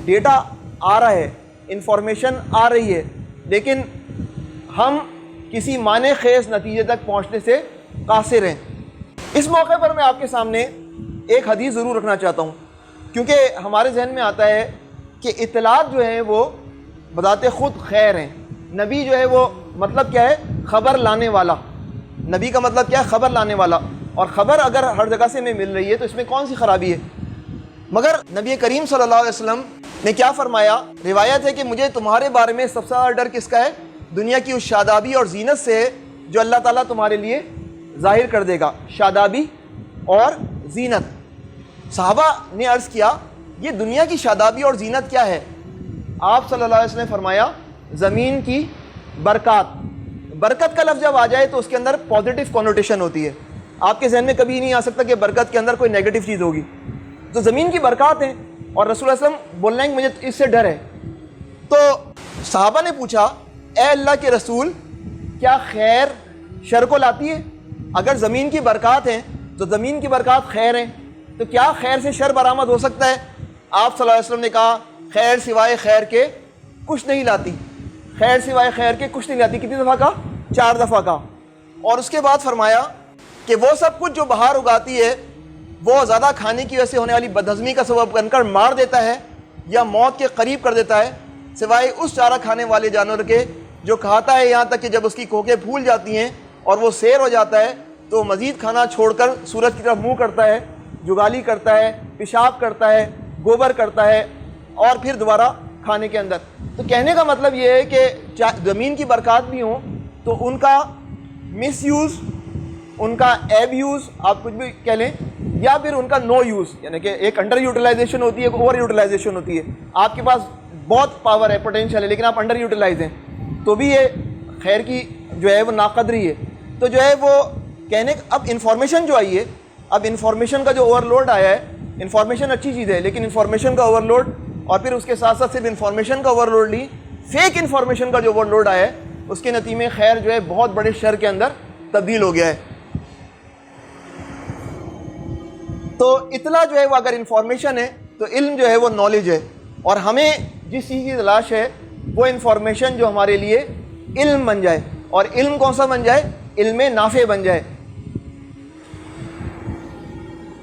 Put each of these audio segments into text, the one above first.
Data آ رہا ہے، information آ رہی ہے، لیکن ہم کسی معنی خیز نتیجے تک پہنچنے سے قاصر ہیں۔ اس موقع پر میں آپ کے سامنے ایک حدیث ضرور رکھنا چاہتا ہوں، کیونکہ ہمارے ذہن میں آتا ہے کہ اطلاعات جو ہیں وہ بذات خود خیر ہیں۔ نبی جو ہے وہ مطلب کیا ہے؟ خبر لانے والا۔ نبی کا مطلب کیا ہے؟ خبر لانے والا۔ اور خبر اگر ہر جگہ سے ہمیں مل رہی ہے تو اس میں کون سی خرابی ہے؟ مگر نبی کریم صلی اللہ علیہ وسلم نے کیا فرمایا؟ روایت ہے کہ مجھے تمہارے بارے میں سب سے زیادہ ڈر کس کا ہے؟ دنیا کی اس شادابی اور زینت سے ہے جو اللہ تعالیٰ تمہارے لیے ظاہر کر دے گا۔ شادابی اور زینت۔ صحابہ نے عرض کیا یہ دنیا کی شادابی اور زینت کیا ہے؟ آپ صلی اللہ علیہ وسلم نے فرمایا زمین کی برکات۔ برکت کا لفظ جب آ جائے تو اس کے اندر پازیٹیو کنوٹیشن ہوتی ہے۔ آپ کے ذہن میں کبھی نہیں آ سکتا کہ برکت کے اندر کوئی نیگیٹو چیز ہوگی۔ تو زمین کی برکات ہیں، اور رسول اللہ علیہ وسلم بول رہے ہیں کہ مجھے اس سے ڈر ہے۔ تو صحابہ نے پوچھا اے اللہ کے رسول، کیا خیر شر کو لاتی ہے؟ اگر زمین کی برکات ہیں تو زمین کی برکات خیر ہیں، تو کیا خیر سے شر برآمد ہو سکتا ہے؟ آپ صلی اللہ علیہ وسلم نے کہا خیر سوائے خیر کے کچھ نہیں لاتی۔ خیر سوائے خیر کے کچھ نہیں لاتی۔ کتنی دفعہ کہا؟ 4 دفعہ کہا۔ اور اس کے بعد فرمایا کہ وہ سب کچھ جو بہار اگاتی ہے وہ زیادہ کھانے کی وجہ سے ہونے والی بدہضمی کا سبب بن کر مار دیتا ہے یا موت کے قریب کر دیتا ہے، سوائے اس چارہ کھانے والے جانور کے جو کھاتا ہے یہاں تک کہ جب اس کی کوکیں پھول جاتی ہیں اور وہ سیر ہو جاتا ہے تو مزید کھانا چھوڑ کر سورج کی طرف منہ کرتا ہے، جگالی کرتا ہے، پیشاب کرتا ہے، گوبر کرتا ہے، اور پھر دوبارہ کھانے کے اندر۔ تو کہنے کا مطلب یہ ہے کہ زمین کی برکات بھی ہوں تو ان کا مس یوز، ان کا ایب یوز آپ کچھ بھی کہہ لیں، یا پھر ان کا نو یوز، یعنی کہ ایک انڈر یوٹیلائزیشن ہوتی ہے، ایک اوور یوٹیلائزیشن ہوتی ہے۔ آپ کے پاس بہت پاور ہے، پوٹینشیل ہے، لیکن آپ انڈر یوٹیلائز ہیں تو بھی یہ خیر کی جو ہے وہ ناقدری ہے۔ تو جو ہے وہ کہنے اب انفارمیشن جو آئی ہے، اب انفارمیشن کا جو اوور لوڈ آیا ہے، انفارمیشن اچھی چیز ہے لیکن انفارمیشن کا اوور لوڈ، اور پھر اس کے ساتھ ساتھ صرف انفارمیشن کا اوور لوڈ نہیں، فیک انفارمیشن کا جو اوور لوڈ آیا ہے اس کے نتیجے میں خیر جو ہے بہت بڑے شر کے اندر تبدیل ہو گیا ہے۔ تو اطلاع جو ہے وہ اگر انفارمیشن ہے تو علم جو ہے وہ نالج ہے، اور ہمیں جس چیز کی تلاش ہے وہ انفارمیشن جو ہمارے لیے علم بن جائے، اور علم کون سا بن جائے؟ علم نافع بن جائے۔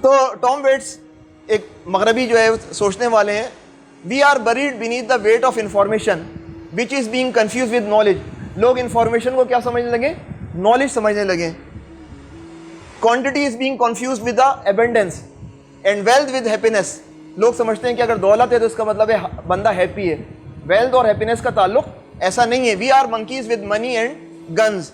تو ٹام ویٹس ایک مغربی جو ہے سوچنے والے ہیں، we are buried beneath the weight of information which is being confused with knowledge. لوگ انفارمیشن کو کیا سمجھنے لگے؟ نالج سمجھنے لگے۔ Quantity is being confused with the abundance and wealth with happiness. لوگ سمجھتے ہیں کہ اگر دولت ہے تو اس کا مطلب ہے بندہ ہیپی ہے۔ ویلتھ اور ہیپینس کا تعلق ایسا نہیں ہے۔ We are monkeys with money and guns.